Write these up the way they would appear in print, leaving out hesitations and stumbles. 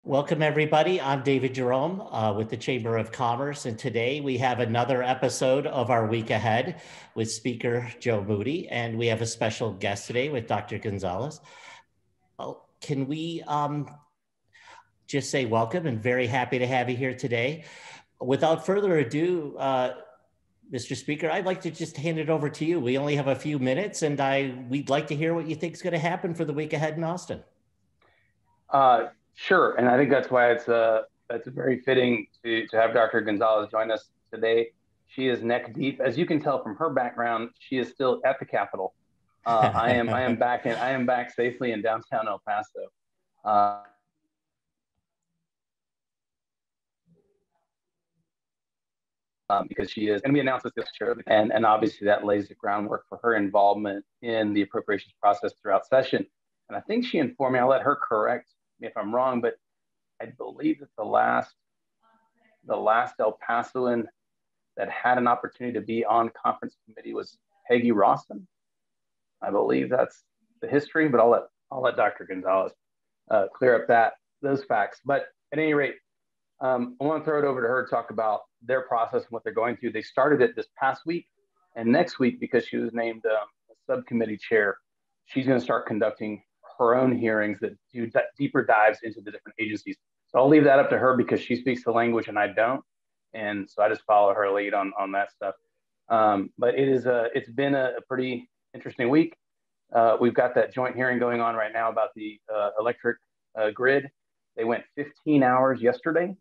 Welcome, everybody. I'm David Jerome with the Chamber of Commerce, and today we have another episode of our week ahead with Speaker Joe Moody, and we have a special guest today with Dr. González. Can we just say welcome and very happy to have you here today. Without further ado, Mr. Speaker, I'd like to just hand it over to you. We only have a few minutes, and we'd like to hear what you think is going to happen for the week ahead in Austin. Sure, and I think that's why it's very fitting to have Dr. González join us today. She is neck deep, as you can tell from her background. She is still at the Capitol. I am back safely in downtown El Paso. Because she is going to be announced as this chair, and obviously that lays the groundwork for her involvement in the appropriations process throughout session. And I think she informed me, I'll let her correct me if I'm wrong, but I believe that the last El Pasoan that had an opportunity to be on conference committee was Peggy Rawson. I believe that's the history, but I'll let Dr. González clear up those facts. But at any rate, I want to throw it over to her to talk about their process and what they're going through. They started it this past week, and next week, because she was named subcommittee chair, she's going to start conducting her own hearings that do deeper dives into the different agencies. So I'll leave that up to her because she speaks the language and I don't. And so I just follow her lead on that stuff. But it's been a pretty interesting week. We've got that joint hearing going on right now about the electric grid. They went 15 hours yesterday.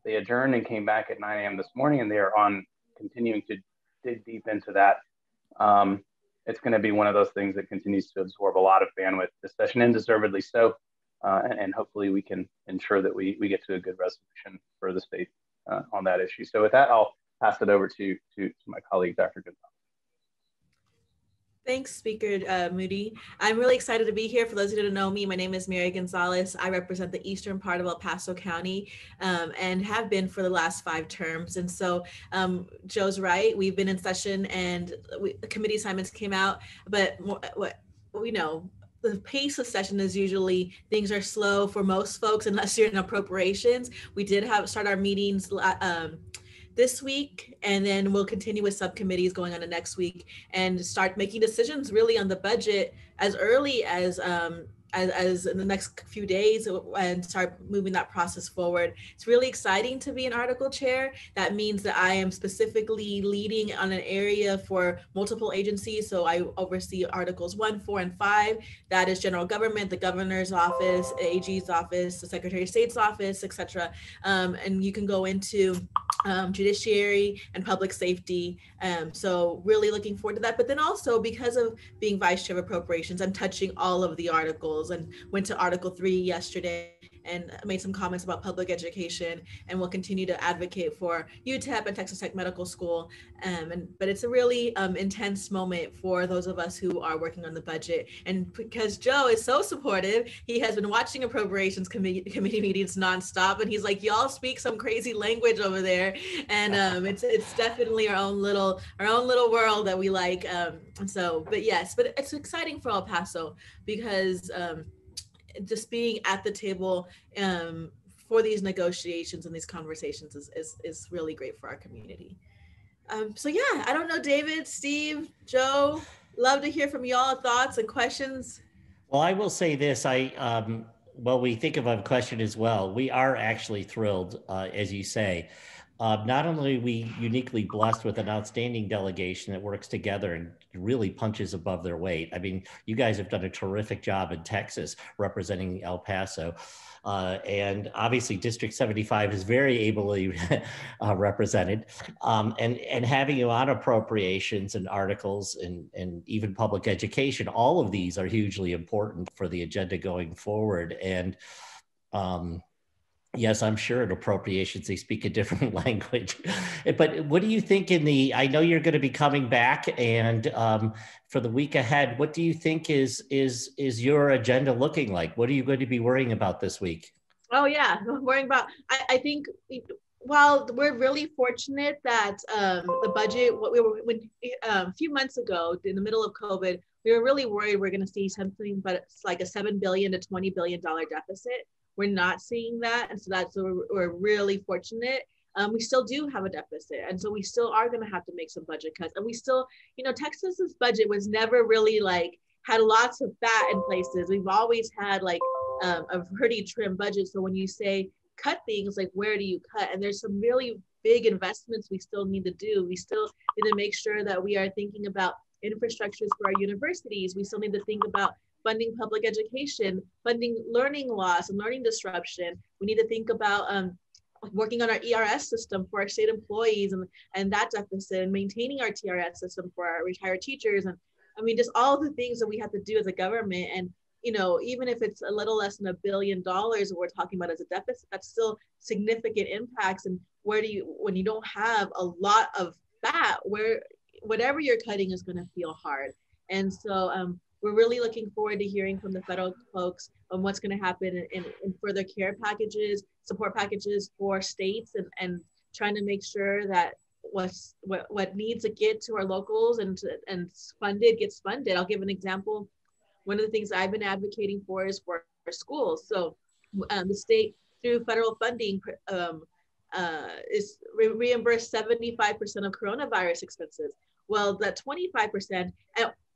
They adjourned and came back at 9 a.m. this morning, and they are continuing to dig deep into that. It's going to be one of those things that continues to absorb a lot of bandwidth this session, and deservedly so. And hopefully we can ensure that we get to a good resolution for the state on that issue. So with that, I'll pass it over to my colleague, Dr. González. Thanks, Speaker Moody. I'm really excited to be here. For those who don't know me, my name is Mary González. I represent the eastern part of El Paso County and have been for the last 5 terms. And so Joe's right. We've been in session and committee assignments came out, but what we know, the pace of session is usually things are slow for most folks unless you're in appropriations. We did start our meetings this week, and then we'll continue with subcommittees going on to next week and start making decisions really on the budget as early as in the next few days and start moving that process forward. It's really exciting to be an article chair. That means that I am specifically leading on an area for multiple agencies. So I oversee Articles 1, 4, and 5. That is general government, the governor's office, AG's office, the Secretary of State's office, etc. And you can go into judiciary and public safety. So really looking forward to that. But then also because of being vice chair of appropriations, I'm touching all of the articles and went to Article 3 yesterday and made some comments about public education, and will continue to advocate for UTEP and Texas Tech Medical School. But it's a really intense moment for those of us who are working on the budget. And because Joe is so supportive, he has been watching appropriations committee meetings nonstop, and he's like, y'all speak some crazy language over there. And it's definitely our own little world that we like. But it's exciting for El Paso because just being at the table for these negotiations and these conversations is really great for our community. I don't know, David, Steve, Joe, love to hear from y'all thoughts and questions. Well, I will say this, we think of a question as well. We are actually thrilled, as you say. Not only are we uniquely blessed with an outstanding delegation that works together and really punches above their weight. I mean, you guys have done a terrific job in Texas representing El Paso. And obviously District 75 is very ably represented. And having you on appropriations and articles and even public education, all of these are hugely important for the agenda going forward. And yes, I'm sure in appropriations, they speak a different language. But what do you think I know you're going to be coming back, and for the week ahead, what do you think is your agenda looking like? What are you going to be worrying about this week? Oh yeah, worrying about, I think, while we're really fortunate that the budget, a few months ago, in the middle of COVID, we were really worried we're going to see something, but it's like a $7 billion to $20 billion deficit. we're not seeing that. And so we're really fortunate. We still do have a deficit. And so we still are going to have to make some budget cuts. And we still, Texas's budget was never really like, had lots of fat in places. We've always had like a pretty trim budget. So when you say cut things, like where do you cut? And there's some really big investments we still need to do. We still need to make sure that we are thinking about infrastructures for our universities. We still need to think about funding public education, funding learning loss and learning disruption. We need to think about working on our ERS system for our state employees and that deficit, and maintaining our TRS system for our retired teachers. And I mean, just all the things that we have to do as a government. And, even if it's a little less than $1 billion we're talking about as a deficit, that's still significant impacts. And when you don't have a lot of fat, whatever you're cutting is going to feel hard. And so we're really looking forward to hearing from the federal folks on what's going to happen in further care packages, support packages for states, and trying to make sure that what needs to get to our locals and funded gets funded. I'll give an example. One of the things I've been advocating for is for schools. So the state, through federal funding, is reimbursed 75% of coronavirus expenses. Well, that 25%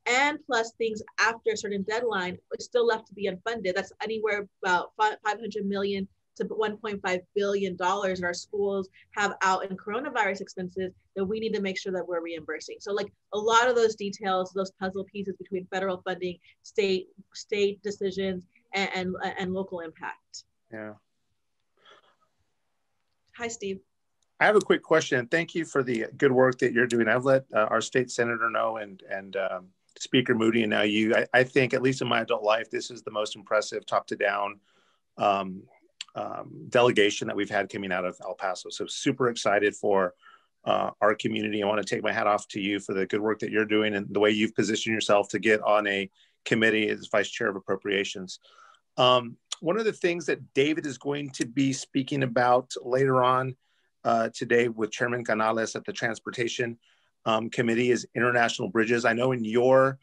and plus things after a certain deadline is still left to be unfunded. That's anywhere about $500 million to $1.5 billion our schools have out in coronavirus expenses that we need to make sure that we're reimbursing. So like a lot of those details, those puzzle pieces between federal funding, state decisions, and local impact. Yeah. Hi, Steve. I have a quick question. Thank you for the good work that you're doing. I've let our state senator know and Speaker Moody and now you. I think, at least in my adult life, this is the most impressive top to down delegation that we've had coming out of El Paso. So super excited for our community. I want to take my hat off to you for the good work that you're doing and the way you've positioned yourself to get on a committee as Vice Chair of Appropriations. One of the things that David is going to be speaking about later on today with Chairman González at the Transportation Committee is international bridges. I know in your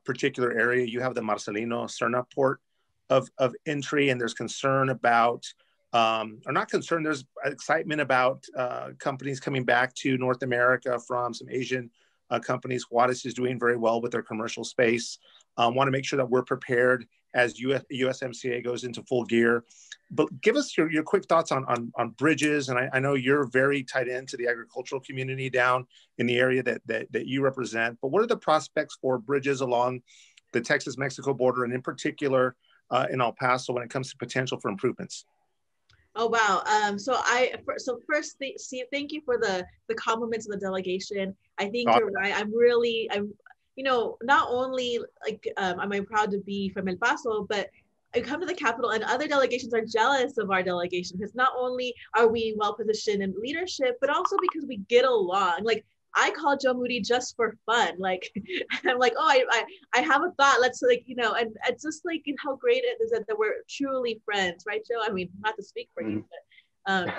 particular area, you have the Marcelino Serna port of entry, and there's concern about, or not concern, there's excitement about companies coming back to North America from some Asian companies. Juarez is doing very well with their commercial space. Want to make sure that we're prepared as USMCA goes into full gear. But give us your quick thoughts on bridges. And I know you're very tied into the agricultural community down in the area that you represent. But what are the prospects for bridges along the Texas-Mexico border, and in particular in El Paso, when it comes to potential for improvements? Oh, wow. So first, Steve, thank you for the compliments of the delegation. I think you're right. I'm not only like, am I proud to be from El Paso, but I come to the Capitol and other delegations are jealous of our delegation, because not only are we well positioned in leadership, but also because we get along. Like, I call Joe Moody just for fun. Like, I'm like, oh, I have a thought. Let's and it's just like how great it is that we're truly friends, right, Joe? I mean, not to speak for you, but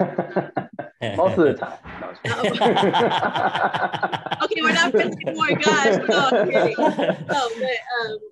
most of the time. No, okay, we're not friends anymore, guys. No, I'm kidding. No, but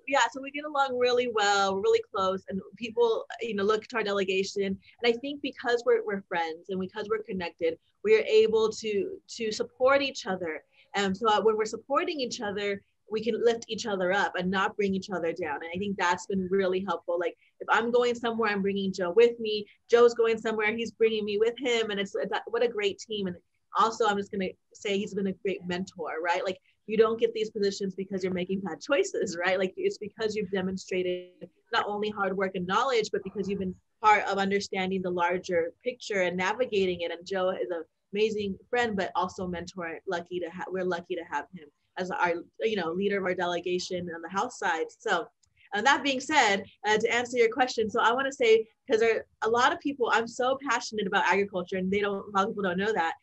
yeah, so we get along really well. We're really close, and people, look to our delegation. And I think because we're friends and because we're connected, we are able to support each other. And so when we're supporting each other, we can lift each other up and not bring each other down. And I think that's been really helpful. Like, if I'm going somewhere, I'm bringing Joe with me. Joe's going somewhere, he's bringing me with him. And it's what a great team. And also, I'm just going to say he's been a great mentor, right? Like, you don't get these positions because you're making bad choices, right? Like, it's because you've demonstrated not only hard work and knowledge, but because you've been part of understanding the larger picture and navigating it. And Joe is an amazing friend, but also mentor. We're lucky to have him as our, leader of our delegation on the House side. So that being said, to answer your question, so I want to say, because there are a lot of people, I'm so passionate about agriculture, and a lot of people don't know that.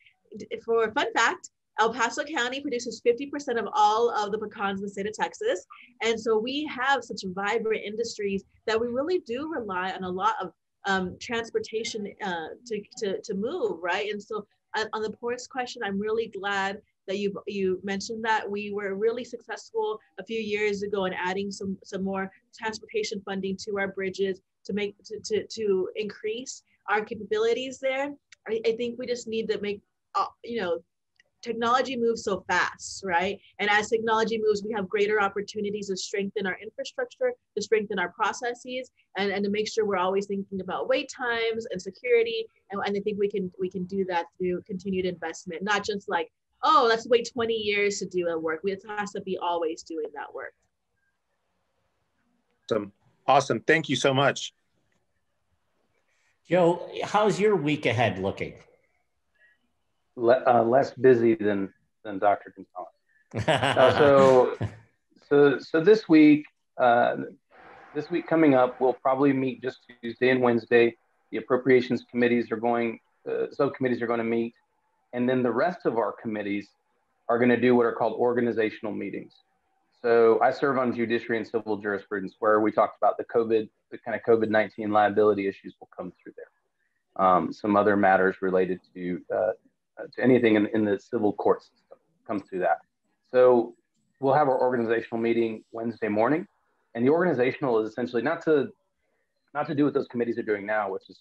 For a fun fact, El Paso County produces 50% of all of the pecans in the state of Texas. And so we have such vibrant industries that we really do rely on a lot of transportation to move, right? And so on the ports question, I'm really glad that you mentioned that we were really successful a few years ago in adding some more transportation funding to our bridges to increase our capabilities there. I think we just need to make, technology moves so fast, right? And as technology moves, we have greater opportunities to strengthen our infrastructure, to strengthen our processes, and to make sure we're always thinking about wait times and security. And I think we can do that through continued investment, not just like, oh, let's wait 20 years to do a work. It has to be always doing that work. Awesome. Thank you so much. Joe, how's your week ahead looking? Less busy than Dr. González. So this week coming up, we'll probably meet just Tuesday and Wednesday. The appropriations committees are going, subcommittees are going to meet, and then the rest of our committees are going to do what are called organizational meetings. So I serve on judiciary and civil jurisprudence, where we talked about the kind of COVID-19 liability issues will come through there. Some other matters related to anything in the civil court system comes through that. So we'll have our organizational meeting Wednesday morning, and the organizational is essentially not to do what those committees are doing now, which is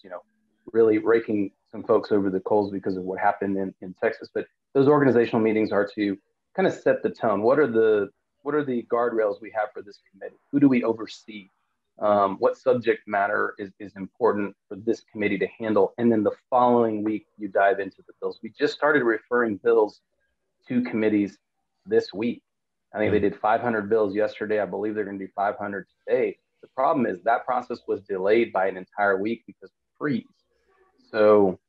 really raking some folks over the coals because of what happened in Texas. But those organizational meetings are to kind of set the tone. What are the guardrails we have for this committee? Who do we oversee? What subject matter is important for this committee to handle? And then the following week, you dive into the bills. We just started referring bills to committees this week. I think they did 500 bills yesterday. I believe they're going to do 500 today. The problem is that process was delayed by an entire week because of the freeze. So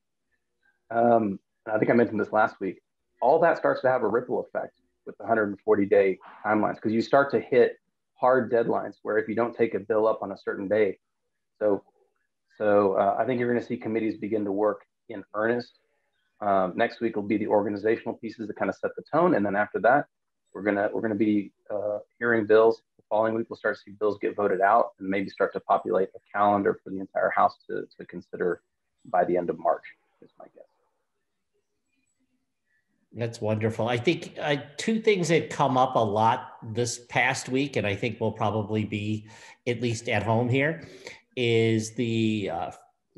I think I mentioned this last week. All that starts to have a ripple effect with the 140-day timelines, because you start to hit hard deadlines where if you don't take a bill up on a certain day. So I think you're going to see committees begin to work in earnest. Next week will be the organizational pieces that kind of set the tone, and then after that, we're gonna be hearing bills. The following week, we'll start to see bills get voted out, and maybe start to populate a calendar for the entire House to consider by the end of March, is my guess. That's wonderful. I think two things that come up a lot this past week, and I think will probably be at least at home here, is the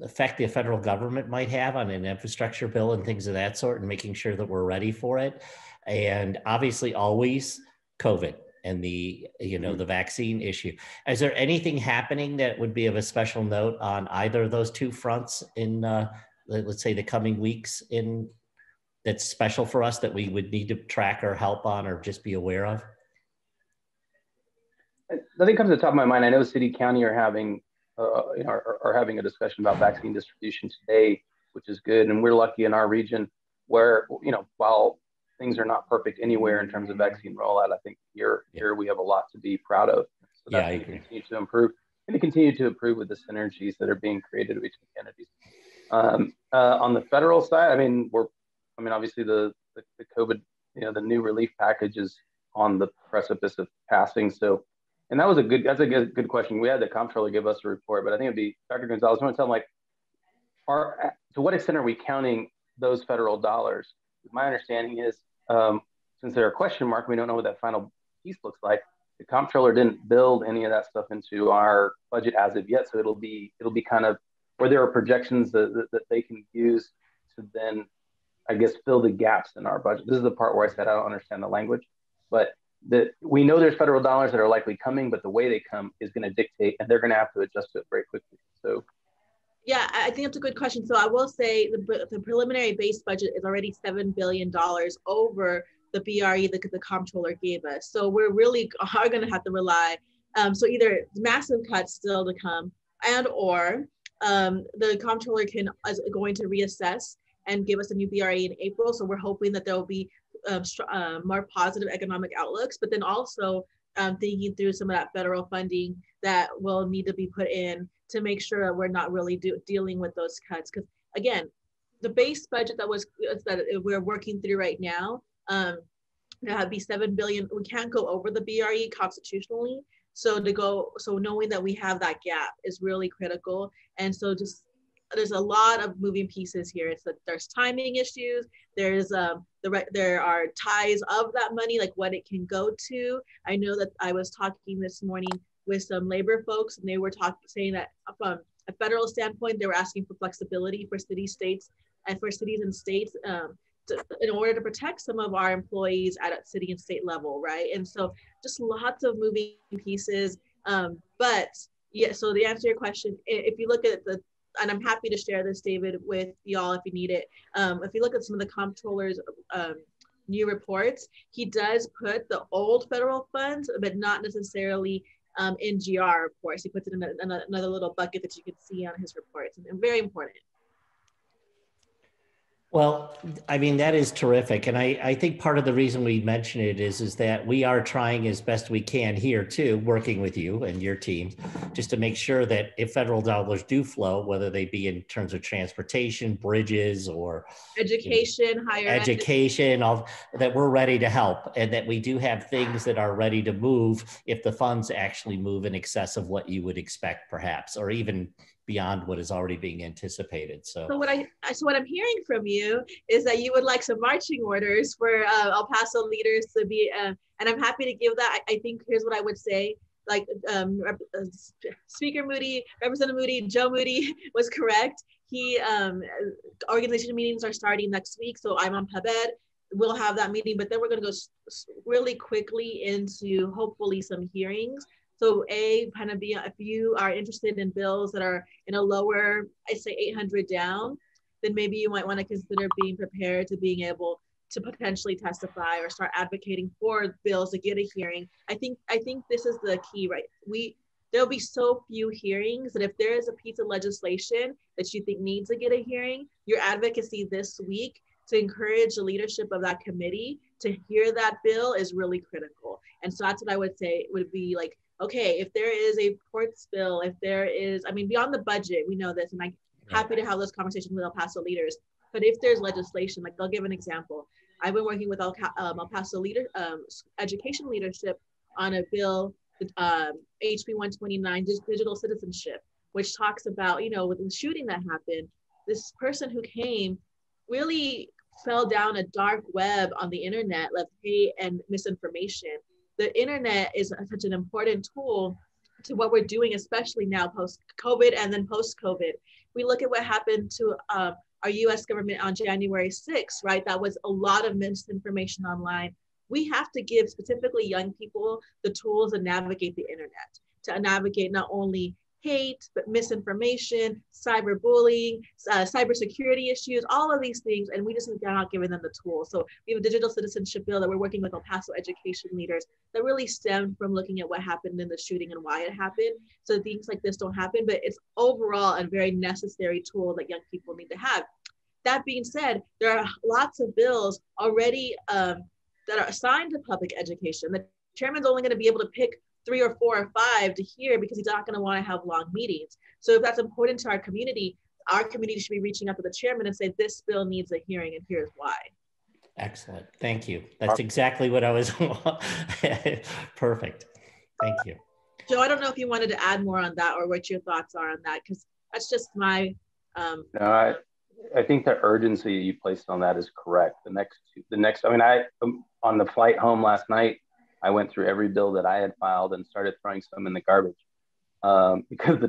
effect the federal government might have on an infrastructure bill and things of that sort, and making sure that we're ready for it. And obviously always COVID and the vaccine issue. Is there anything happening that would be of a special note on either of those two fronts in, let's say, the coming weeks that's special for us that we would need to track or help on or just be aware of? Nothing comes to the top of my mind. I know City County are having a discussion about vaccine distribution today, which is good. And we're lucky in our region where, while things are not perfect anywhere in terms of vaccine rollout, I think here we have a lot to be proud of. So that's going to continue to improve, and to continue to improve with the synergies that are being created between entities. On the federal side, obviously the COVID, the new relief package is on the precipice of passing. So, and that's a good question. We had the comptroller give us a report, but I think it'd be Dr. González. I want to tell him, to what extent are we counting those federal dollars? My understanding is, since they're a question mark, we don't know what that final piece looks like. The comptroller didn't build any of that stuff into our budget as of yet. So it'll be kind of where there are projections that they can use to then, I guess, fill the gaps in our budget. This is the part where I said I don't understand the language, but we know there's federal dollars that are likely coming, but the way they come is going to dictate, and they're going to have to adjust to it very quickly. So. Yeah, I think that's a good question. So I will say the preliminary base budget is already $7 billion over the BRE that the comptroller gave us. So we're really are going to have to rely. So either massive cuts still to come, or the comptroller is going to reassess and give us a new BRE in April. So we're hoping that there will be more positive economic outlooks, but then also thinking through some of that federal funding that will need to be put in to make sure that we're not really dealing with those cuts. Because again, the base budget that we're working through right now, that'd be $7 billion. We can't go over the BRE constitutionally. So knowing that we have that gap is really critical. And so just there's a lot of moving pieces here. It's that there's timing issues. There's there are ties of that money, like what it can go to. I know that I was talking this morning with some labor folks, and they were saying that from a federal standpoint, they were asking for flexibility for cities and states in order to protect some of our employees at a city and state level, right? And so just lots of moving pieces. But yeah, so to answer your question, if you look at and I'm happy to share this, David, with y'all if you need it. If you look at some of the comptroller's new reports, he does put the old federal funds, but not necessarily in GR, of course. He puts it in another little bucket that you can see on his reports, and very important. Well, I mean, that is terrific. And I think part of the reason we mention it is that we are trying as best we can here too, working with you and your team, just to make sure that if federal dollars do flow, whether they be in terms of transportation, bridges, or education, higher education, that we're ready to help, and that we do have things that are ready to move if the funds actually move in excess of what you would expect, perhaps, or even beyond what is already being anticipated. So what I'm hearing from you is that you would like some marching orders for El Paso leaders to be, and I'm happy to give that. I think here's what I would say. Like Speaker Moody, Representative Moody, Joe Moody was correct. Organization meetings are starting next week, so I'm on PubEd. We'll have that meeting, but then we're going to go really quickly into hopefully some hearings. So if you are interested in bills that are in a lower, I'd say 800 down, then maybe you might want to consider being prepared to being able to potentially testify or start advocating for bills to get a hearing. I think this is the key, right? There'll be so few hearings that if there is a piece of legislation that you think needs to get a hearing, your advocacy this week to encourage the leadership of that committee to hear that bill is really critical. And so that's what I would say would be like, okay, if there is a ports bill, if there is, I mean, beyond the budget, we know this, and I'm happy to have those conversations with El Paso leaders. But if there's legislation, like I'll give an example. I've been working with El Paso education leadership on a bill, HB 129, digital citizenship, which talks about, with the shooting that happened, this person who came really fell down a dark web on the internet, left hate and misinformation. The internet is such an important tool to what we're doing, especially now post-COVID and then post-COVID. We look at what happened to our US government on January 6th, right? That was a lot of misinformation online. We have to give specifically young people the tools to navigate the internet, to navigate not only hate, but misinformation, cyberbullying, cybersecurity issues, all of these things, and we just are not giving them the tools. So we have a digital citizenship bill that we're working with El Paso education leaders that really stemmed from looking at what happened in the shooting and why it happened. So things like this don't happen, but it's overall a very necessary tool that young people need to have. That being said, there are lots of bills already that are assigned to public education. The chairman's only going to be able to pick 3 or 4 or 5 to hear because he's not going to want to have long meetings. So if that's important to our community should be reaching out to the chairman and say, this bill needs a hearing and here's why. Excellent. Thank you. That's exactly what I was. Perfect. Thank you. Joe, I don't know if you wanted to add more on that or what your thoughts are on that, because that's just my. No, I think the urgency you placed on that is correct. On the flight home last night, I went through every bill that I had filed and started throwing some in the garbage because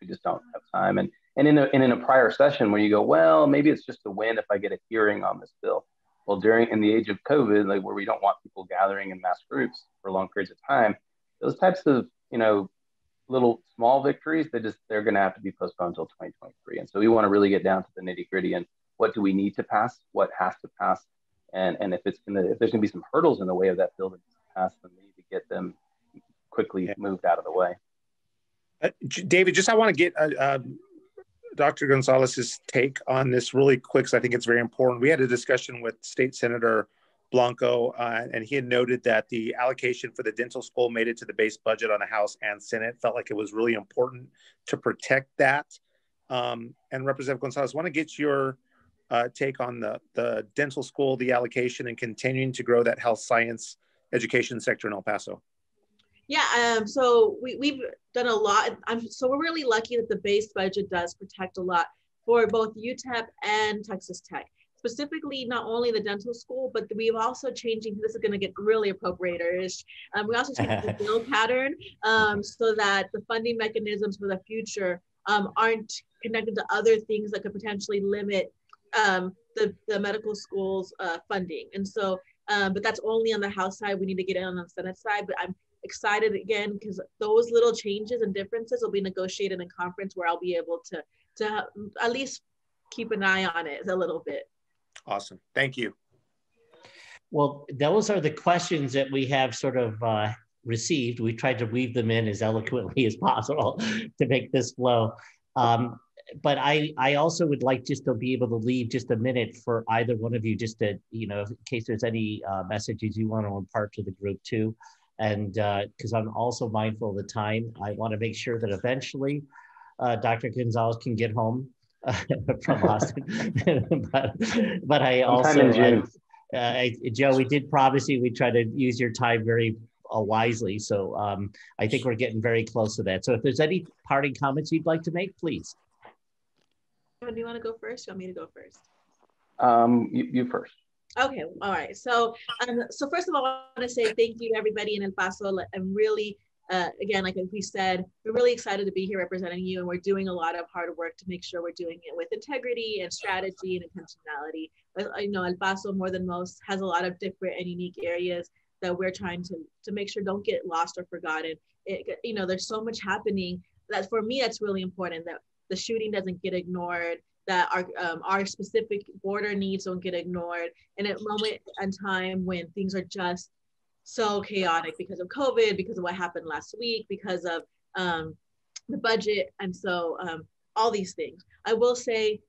we just don't have time. And in a prior session where you go, well, maybe it's just a win if I get a hearing on this bill. Well, in the age of COVID, like where we don't want people gathering in mass groups for long periods of time, those types of, little small victories, they're going to have to be postponed until 2023. And so we want to really get down to the nitty gritty and what do we need to pass, what has to pass. And if there's going to be some hurdles in the way of that bill that needs to pass, then we need to get them quickly moved out of the way. David, I want to get Dr. Gonzalez's take on this really quick, because I think it's very important. We had a discussion with State Senator Blanco, and he had noted that the allocation for the dental school made it to the base budget on the House and Senate. Felt like it was really important to protect that. And Representative González, I want to get your take on the dental school, the allocation, and continuing to grow that health science education sector in El Paso. Yeah, so we've done a lot. So we're really lucky that the base budget does protect a lot for both UTEP and Texas Tech. Specifically, not only the dental school, but we've also changing, this is gonna get really appropriator-ish. We also changed the bill pattern so that the funding mechanisms for the future aren't connected to other things that could potentially limit the medical school's funding. And so, but that's only on the House side. We need to get it on the Senate side, but I'm excited again because those little changes and differences will be negotiated in conference where I'll be able to at least keep an eye on it a little bit. Awesome. Thank you. Well, those are the questions that we have sort of received. We tried to weave them in as eloquently as possible to make this flow. But I also would like just to be able to leave just a minute for either one of you, just to, you know, in case there's any messages you want to impart to the group too. And because I'm also mindful of the time, I want to make sure that eventually Dr. González can get home from Austin. but I also, Joe, we did promise you we'd try to use your time very wisely. So I think we're getting very close to that. So if there's any parting comments you'd like to make, please. Do you want to go first? You want me to go first? You first. Okay, all right. So first of all, I want to say thank you to everybody in El Paso. I'm really, again, like we said, we're really excited to be here representing you, and we're doing a lot of hard work to make sure we're doing it with integrity and strategy and intentionality. But I know El Paso, more than most, has a lot of different and unique areas that we're trying to make sure don't get lost or forgotten. You know, there's so much happening that for me, that's really important, that the shooting doesn't get ignored, that our specific border needs don't get ignored. And at a moment in time when things are just so chaotic because of COVID, because of what happened last week, because of the budget, and so all these things. I will say,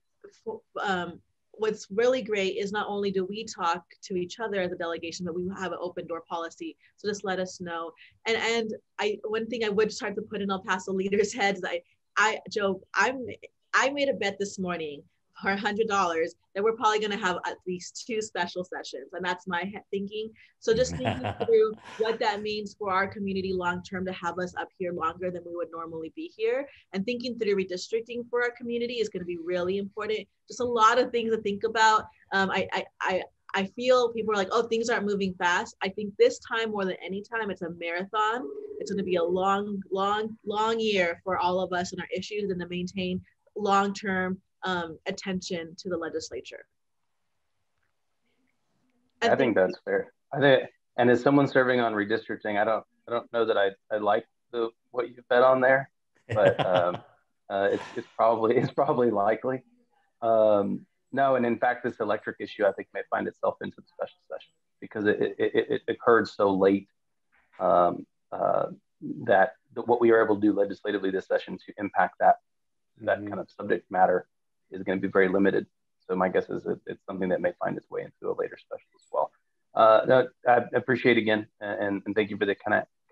what's really great is not only do we talk to each other as a delegation, but we have an open door policy. So just let us know. And one thing I would start to put in El Paso leaders' heads, Joe, I made a bet this morning for $100 that we're probably going to have at least 2 special sessions, and that's my thinking. So just thinking through what that means for our community long term to have us up here longer than we would normally be here, and thinking through redistricting for our community is going to be really important. Just a lot of things to think about. I feel people are like, oh, things aren't moving fast. I think this time more than any time, it's a marathon. It's going to be a long, long, long year for all of us and our issues, and to maintain long-term attention to the legislature. I think that's fair. And as someone serving on redistricting, I don't know that I like what you bet on there, but it's probably likely. No, and in fact, this electric issue I think may find itself into the special session because it occurred so late that what we were able to do legislatively this session to impact that kind of subject matter is going to be very limited. So my guess is it's something that may find its way into a later special as well. I appreciate again, and thank you for the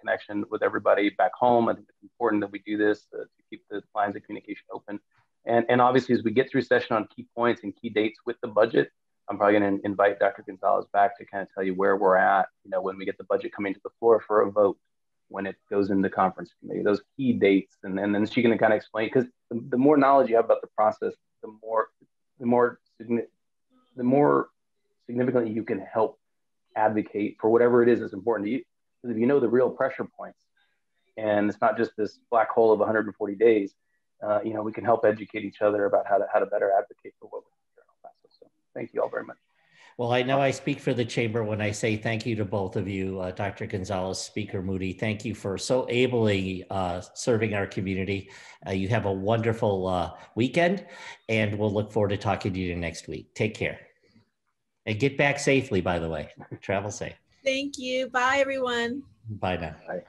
connection with everybody back home. I think it's important that we do this to keep the lines of communication open. And obviously, as we get through session on key points and key dates with the budget, I'm probably going to invite Dr. González back to kind of tell you where we're at, you know, when we get the budget coming to the floor for a vote, when it goes into conference committee, those key dates. And then she's going to kind of explain, because the more knowledge you have about the process, the more significantly you can help advocate for whatever it is that's important to you. Because if you know the real pressure points, and it's not just this black hole of 140 days, you know, we can help educate each other about how to better advocate for what we're here in El Paso. So thank you all very much. Well, I know I speak for the chamber when I say thank you to both of you, Dr. González, Speaker Moody. Thank you for so ably serving our community. You have a wonderful weekend, and we'll look forward to talking to you next week. Take care. And get back safely, by the way. Travel safe. Thank you. Bye, everyone. Bye now. Bye.